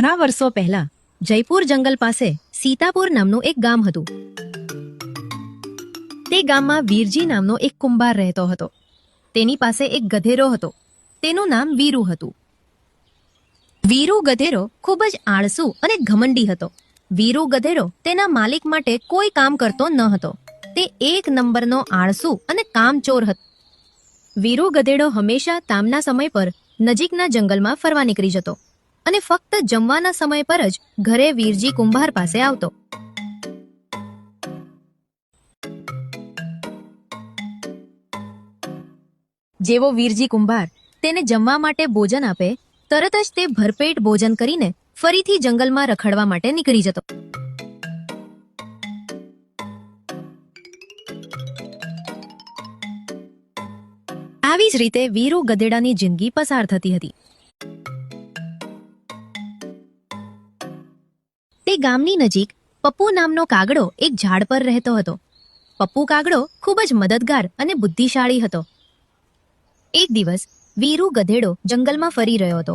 ઘણા વર્ષો પહેલા જયપુર જંગલ પાસે સીતાપુર નામનું એક ગામ હતું. તે ગામમાં વીરજી નામનો એક કુંભાર રહેતો હતો. તેની પાસે એક ગધેડો હતો. તેનું નામ વીરુ હતું. વીરુ ગધેડો ખૂબ જ આળસુ અને ઘમંડી હતો. વીરુ ગધેડો તેના માલિક માટે કોઈ કામ કરતો ન હતો. તે એક નંબરનો આળસુ અને કામચોર હતો. વીરુ ગધેડો હંમેશા કામના સમય પર નજીકના જંગલમાં ફરવા નીકળી જતો અને ફક્ત જમવાના સમય પર જ ઘરે વીરજી કુંભાર પાસે આવતો. જેવો વીરજી કુંભાર તેને જમવા માટે ભોજન આપે, તરત જ તે ભરપેટ ભોજન કરીને ફરીથી જંગલમાં રખડવા માટે નીકળી જતો. આવી જ રીતે વીરુ ગધેડાની જિંદગી પસાર થતી હતી. તે ગામની નજીક પપ્પુ નામનો કાગડો એક ઝાડ પર રહેતો હતો. પપ્પુ કાગડો ખૂબ જ મદદગાર અને બુદ્ધિશાળી હતો. એક દિવસ વીરુ ગધેડો જંગલમાં ફરી રહ્યો હતો.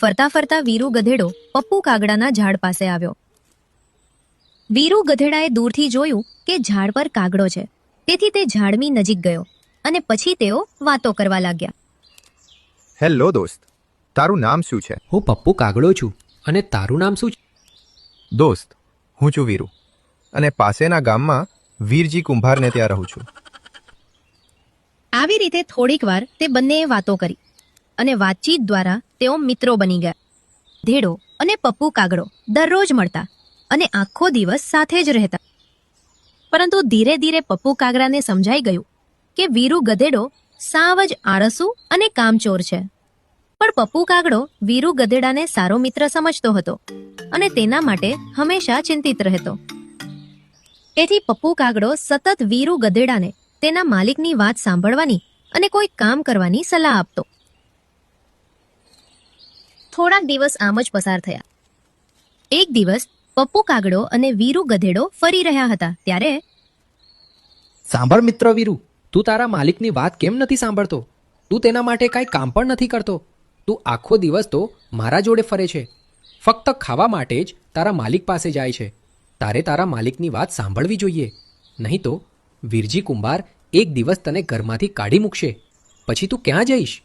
ફરતા ફરતા વીરુ ગધેડો પપ્પુ કાગડાના ઝાડ પાસે આવ્યો. વીરુ ગધેડાએ દૂરથી જોયું કે ઝાડ પર કાગડો છે. તેથી તે ઝાડની નજીક ગયો અને પછી તેઓ વાતો કરવા લાગ્યા. હેલો દોસ્ત, તારું નામ શું છે? હું પપ્પુ કાગડો છું. અને તારું નામ શું છે? દોસ્ત, હું છું વીરુ અને પાસેના ગામમાં વીરજી કુંભારને ત્યાં રહું છું. આવી રીતે થોડીક વાર તે બંનેએ વાતો કરી અને વાતચીત દ્વારા તેઓ મિત્રો બની ગયા. ગધેડો અને પપ્પુ કાગડો દરરોજ મળતા અને આખો દિવસ સાથે જ રહેતા. પરંતુ ધીરે ધીરે પપ્પુ કાગડાને સમજાઈ ગયું કે વીરુ ગધેડો સાવ જ આળસુ અને કામચોર છે. પણ પપ્પુ કાગડો વીરુ ગધેડાને સારો મિત્ર સમજતો હતો અને તેના માટે હંમેશા ચિંતિત રહેતો. તેથી પપ્પુ કાગડો સતત વીરુ ગધેડાને તેના માલિકની વાત સાંભળવાની અને કોઈ કામ કરવાની સલાહ આપતો. થોડાક દિવસ આમ જ પસાર થયા. એક દિવસ પપ્પુ કાગડો અને વીરુ ગધેડો ફરી રહ્યા હતા ત્યારે સાંભળ મિત્ર વીરુ, તું તારા માલિકની વાત કેમ નથી સાંભળતો? તું તેના માટે કાંઈ કામ પણ નથી કરતો. તું આખો દિવસ તો મારા જોડે ફરે છે. ફક્ત ખાવા માટે જ તારા માલિક પાસે જાય છે. તારે તારા માલિકની વાત સાંભળવી જોઈએ. નહીં તો વીરજી કુંભાર એક દિવસ તને ઘરમાંથી કાઢી મૂકશે. પછી તું ક્યાં જઈશ?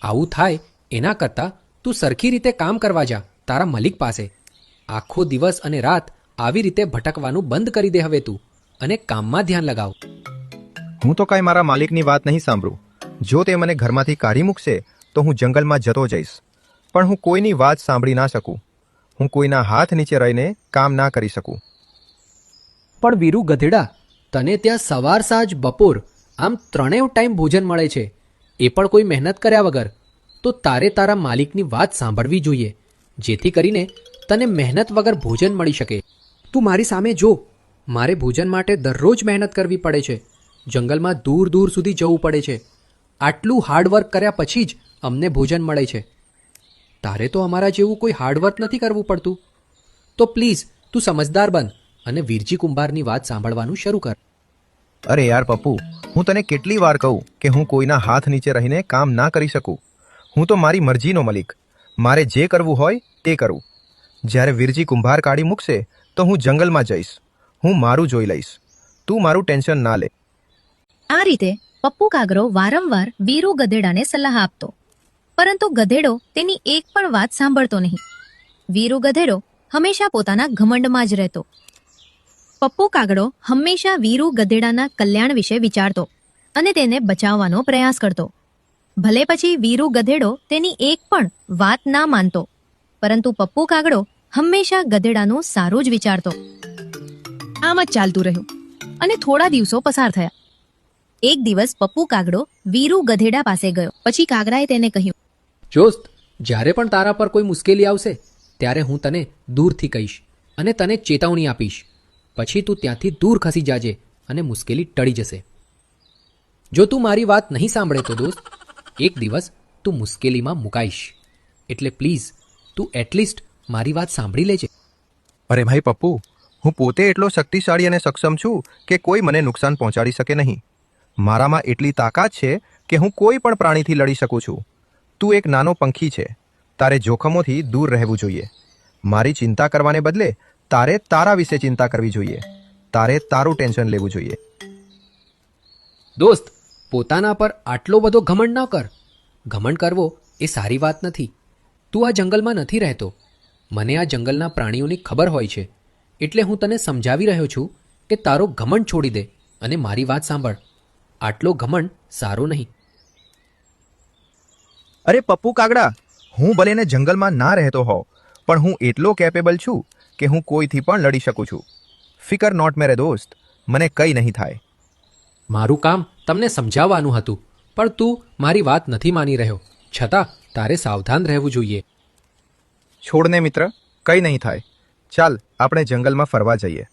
આવું થાય એના કરતાં તું સરખી રીતે કામ કરવા જા તારા માલિક પાસે. આખો દિવસ અને રાત આવી રીતે ભટકવાનું બંધ કરી દે હવે તું, અને કામમાં ધ્યાન લગાવ. હું તો કાંઈ મારા માલિકની વાત નહીં સાંભળું. જો તે મને ઘરમાંથી કાઢી મૂકશે તો હું જંગલમાં જતો જઈશ. પણ હું કોઈની વાત સાંભળી ના શકું. હું કોઈના હાથ નીચે રહીને કામ ના કરી શકું. પણ વીરુ ગધેડા, તને ત્યાં સવાર સાંજ બપોર આમ ત્રણેય ટાઈમ ભોજન મળે છે, એ પણ કોઈ મહેનત કર્યા વગર. તો તારે તારા માલિકની વાત સાંભળવી જોઈએ, જેથી કરીને તને મહેનત વગર ભોજન મળી શકે. તું મારી સામે જો, મારે ભોજન માટે દરરોજ મહેનત કરવી પડે છે. જંગલમાં દૂર દૂર સુધી જવું પડે છે. આટલું હાર્ડવર્ક કર્યા પછી જ અમને ભોજન મળે છે. તારે તો અમારા જેવું કોઈ હાર્ડવર્ક નથી કરવું પડતું. તો પ્લીઝ તું સમજદાર બન અને વીરજી કુંભારની વાત સાંભળવાનું શરૂ કર. અરે યાર પપ્પુ, હું તને કેટલી વાર કહું કે હું કોઈના હાથ નીચે રહીને કામ ના કરી શકું. હું તો મારી મરજીનો મલિક. મારે જે કરવું હોય તે કરું. જ્યારે વીરજી કુંભાર કાઢી મૂકશે તો હું જંગલમાં જઈશ. હું મારું જોઈ લઈશ. તું મારું ટેન્શન ના લે. આ રીતે પપ્પુ કાગડો વારંવાર વીરુ ગધેડાને સલાહ આપતો. પરંતુ ગધેડો તેની એક પણ વાત સાંભળતો નહીં. વીરુ ગધેડો હંમેશા પોતાના ઘમંડમાં જ રહેતો. પપ્પુ કાગડો હંમેશા વીરુ ગધેડાના કલ્યાણ વિશે વિચારતો અને તેને બચાવવાનો પ્રયાસ કરતો. ભલે પછી વીરુ ગધેડો તેની એક પણ વાત ના માનતો, પરંતુ પપ્પુ કાગડો હંમેશા ગધેડાનું સારું જ વિચારતો. આમ જ ચાલતું રહ્યું અને થોડા દિવસો પસાર થયા. એક દિવસ પપ્પુ કાગડો વીરુ ગધેડા પાસે ગયો. પછી કાગડાએ તેને કહ્યું, દોસ્ત, જ્યારે પણ તારા પર કોઈ મુશ્કેલી આવશે ત્યારે હું તને દૂરથી કહીશ અને તને ચેતવણી આપીશ. પછી તું ત્યાંથી દૂર ખસી જાજે અને મુશ્કેલી ટળી જશે. જો તું મારી વાત નહીં સાંભળે તો દોસ્ત, એક દિવસ તું મુશ્કેલીમાં મુકાઈશ. એટલે પ્લીઝ તું એટલીસ્ટ મારી વાત સાંભળી લેજે. અરે ભાઈ પપ્પુ, હું પોતે એટલો શક્તિશાળી અને સક્ષમ છું કે કોઈ મને નુકસાન પહોંચાડી શકે નહીં. મારામાં એટલી તાકાત છે કે હું કોઈ પણ પ્રાણીથી લડી શકું છું. તું એક નાનો પંખી છે. તારે જોખમોથી દૂર રહેવું જોઈએ. મારી ચિંતા કરવાને બદલે તારે તારા વિશે ચિંતા કરવી જોઈએ. તારે તારું ટેન્શન લેવું જોઈએ. દોસ્ત, પોતાના પર આટલો બધો ઘમંડ ન કર. ઘમંડ કરવો એ સારી વાત નથી. તું આ જંગલમાં નથી રહેતો. મને આ જંગલના પ્રાણીઓની ખબર હોય છે, એટલે હું તને સમજાવી રહ્યો છું કે તારો ઘમંડ છોડી દે અને મારી વાત સાંભળ. આટલો ઘમંડ સારો નહીં. અરે પપ્પુ કાગડા, હું ભલેને જંગલમાં ના રહેતો હોઉં, પણ હું એટલો કેપેબલ છું કે હું કોઈથી પણ લડી શકું છું. ફિકર નોટ મેરે દોસ્ત, મને કંઈ નહીં થાય. મારું કામ તમને સમજાવવાનું હતું, પણ તું મારી વાત નથી માની રહ્યો. છતાં તારે સાવધાન રહેવું જોઈએ. છોડને મિત્ર, કંઈ નહીં થાય. ચાલ આપણે જંગલમાં ફરવા જઈએ.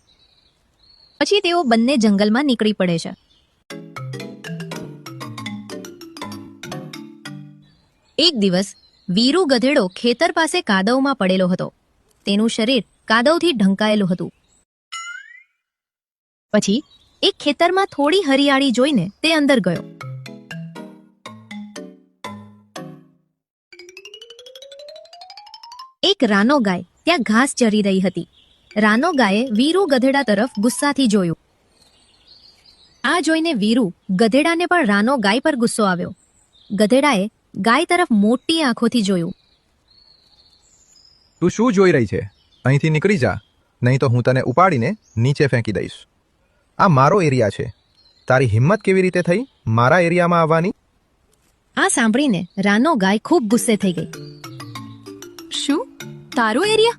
પછી તેઓ બંને જંગલમાં નીકળી પડે છે. એક દિવસ વીરુ ગધેડો ખેતર પાસે કાદવમાં પડેલો હતો. તેનું શરીર કાદવથી ઢંકાયેલું હતું. પછી એક ખેતરમાં થોડી હરિયાળી જોઈને તે અંદર ગયો. એક રાનો ગાય ત્યાં ઘાસ ચરી રહી હતી. રાનો ગાયે વીરુ ગધેડા તરફ ગુસ્સાથી જોયું. આ જોઈને વીરુ ગધેડાને પણ રાનો ગાય પર ગુસ્સો આવ્યો. ગધેડાએ ગાય તરફ મોટી આંખોથી જોયું. તું શું જોઈ રહી છે? અહીંથી નીકળી જા, નહીં તો હું તને ઉપાડીને નીચે ફેંકી દઈશ. આ મારો એરિયા છે. તારી હિંમત કેવી રીતે થઈ મારા એરિયામાં આવવાની? આ સાંભળીને રાનો ગાય ખૂબ ગુસ્સે થઈ ગઈ. શું, તારો એરિયા?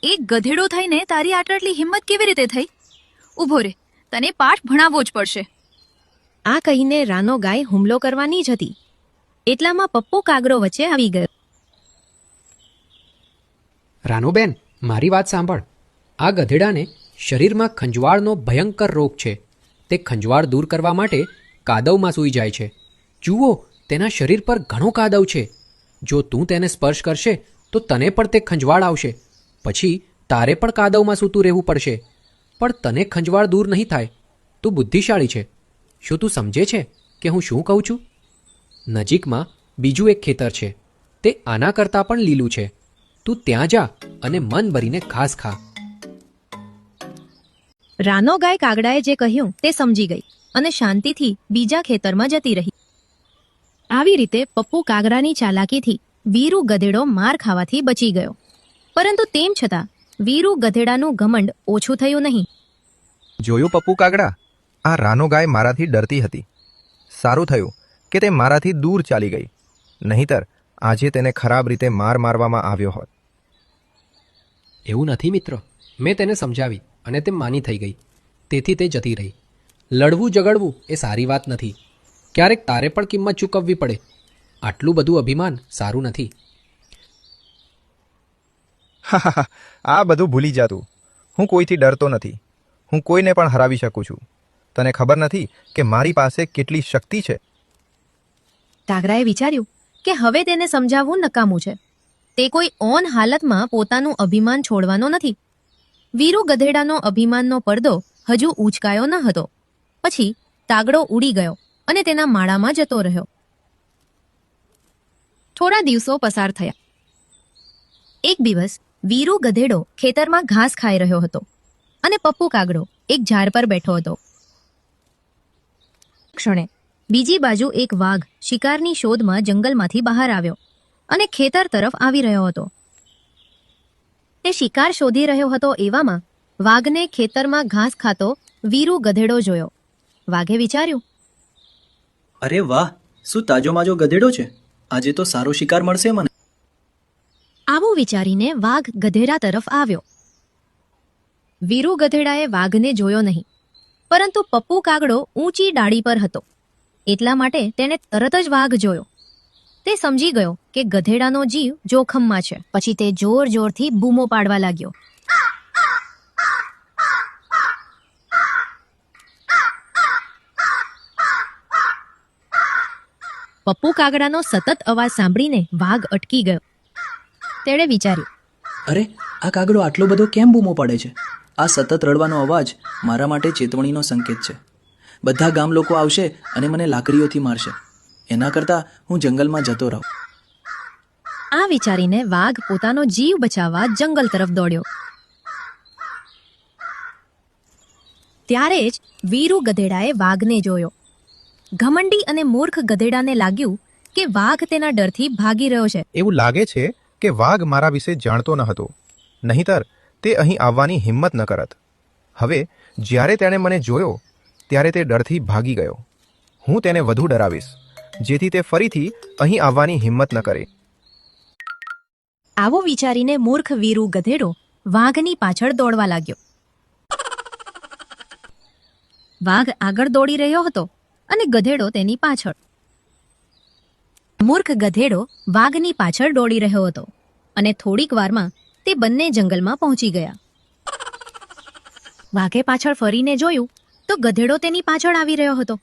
એક ગધેડો થઈને તારી આટલી હિંમત કેવી રીતે થઈ? ઊભો રે, તને પાઠ ભણાવવો જ પડશે. આ કહીને રાનો ગાય હુમલો કરવાની જ હતી. એટલામાં પપ્પુ કાગડો વચ્ચે આવી ગયો. રાનોબેન, મારી વાત સાંભળ. આ ગધેડાને શરીરમાં ખંજવાળનો ભયંકર રોગ છે. તે ખંજવાળ દૂર કરવા માટે કાદવમાં સૂઈ જાય છે. જુઓ, તેના શરીર પર ઘણો કાદવ છે. જો તું તેને સ્પર્શ કરશે તો તને પણ તે ખંજવાળ આવશે. પછી તારે પણ કાદવમાં સૂતું રહેવું પડશે. પણ તને ખંજવાળ દૂર નહીં થાય. તું બુદ્ધિશાળી છે. શું તું સમજે છે કે હું શું કહું છું? નજીકમાં બીજું એક ખેતર છે. તે આના કરતાં પણ લીલું છે. તું ત્યાં જા અને મન ભરીને ઘાસ ખા. રાનો ગાય કાગડાએ જે કહ્યું તે સમજી ગઈ અને શાંતિથી બીજા ખેતરમાં જતી રહી. આવી રીતે પપ્પુ કાગડાની ચાલાકીથી વીરુ ગધેડો માર ખાવાથી બચી ગયો. પરંતુ તેમ છતાં વીરુ ગધેડાનું ઘમંડ ઓછું થયું નહીં. જોયું પપ્પુ કાગડા, આ રાનો ગાય મારાથી ડરતી હતી. સારું થયું કે તે મારાથી દૂર ચાલી ગઈ, નહીંતર આજે તેને ખરાબ રીતે મારવામાં આવ્યો હોત. એવું નથી મિત્ર. મેં તેને સમજાવી અને તે માની થઈ ગઈ. તેથી તે જતી રહી. લડવું ઝઘડવું એ સારી વાત નથી. ક્યારેક તારે પણ કિંમત ચૂકવવી પડે. આટલું બધું અભિમાન સારું નથી. આ બધું ભૂલી જા તું. હું કોઈથી ડરતો નથી. હું કોઈને પણ હરાવી શકું છું. તને ખબર નથી કે મારી પાસે કેટલી શક્તિ છે. કાગડાએ વિચાર્યું કે હવે તેને સમજાવવું નકામું છે. તે કોઈ ઓન હાલતમાં પોતાનું અભિમાન છોડવાનો નથી. વીરુ ગધેડાનો અભિમાનનો પડદો હજુ ઊંચકાયો ન હતો. પછી કાગડો ઉડી ગયો અને તેના માળામાં જતો રહ્યો. થોડા દિવસો પસાર થયા. એક દિવસ વીરુ ગધેડો ખેતરમાં ઘાસ ખાઈ રહ્યો હતો અને પપ્પુ કાગડો એક ઝાડ પર બેઠો હતો. ક્ષણે બીજી બાજુ એક વાઘ શિકારની શોધમાં જંગલમાંથી બહાર આવ્યો અને ખેતર તરફ આવી રહ્યો હતો. તે શિકાર શોધી રહ્યો હતો એવામાં વાઘને ખેતરમાં ઘાસ ખાતો વીરુ ગધેડો જોયો. વાઘે વિચાર્યું, અરે વાહ, શું તાજો માજો ગધેડો છે! આજે તો સારો શિકાર મળશે મને. આવું વિચારીને વાઘ ગધેડા તરફ આવ્યો. વીરુ ગધેડાએ વાઘને જોયો નહીં, પરંતુ પપ્પુ કાગડો ઊંચી ડાળી પર હતો. એટલા માટે તેણે તરત જ વાઘ જોયો. તે સમજી ગયો કે ગધેડાનો જીવ જોખમમાં છે. પછી તે જોર જોરથી બૂમો પાડવા લાગ્યો. પપ્પુ કાગડાનો સતત અવાજ સાંભળીને વાઘ અટકી ગયો. તેણે વિચાર્યું, અરે, આ કાગડો આટલો બધો કેમ બૂમો પાડે છે? આ સતત રડવાનો અવાજ મારા માટે ચેતવણીનો સંકેત છે. બધા ગામ લોકો આવશે અને મને લાકડીઓથી મારશે. એના કરતાં હું જંગલમાં જતો રહું. આ વિચારીને વાઘ પોતાનો જીવ બચાવવા જંગલ તરફ દોડ્યો. ત્યારે જ વીરુ ગધેડાએ વાઘને જોયો. ઘમંડી અને મૂર્ખ ગધેડાને લાગ્યું કે વાઘ તેના ડરથી ભાગી રહ્યો છે. એવું લાગે છે કે વાઘ મારા વિશે જાણતો ન હતો, નહીંતર તે અહીં આવવાની હિંમત ન કરત. હવે જ્યારે તેણે મને જોયો ત્યારે તે ડરથી ભાગી ગયો. હું તેને વધુ ડરાવીશ, જેથી તે ફરીથી અહીં આવવાની હિંમત ન કરે. આવું વિચારીને મૂર્ખ વીરુ ગધેડો વાઘની પાછળ દોડવા લાગ્યો. વાઘ આગળ દોડી રહ્યો હતો અને ગધેડો તેની પાછળ. મૂર્ખ ગધેડો વાઘની પાછળ દોડી રહ્યો હતો અને થોડીક વારમાં તે બંને જંગલમાં પહોંચી ગયા. વાઘે પાછળ ફરીને જોયું તો ગધેડો તેની પાછળ આવી રહ્યો હતો.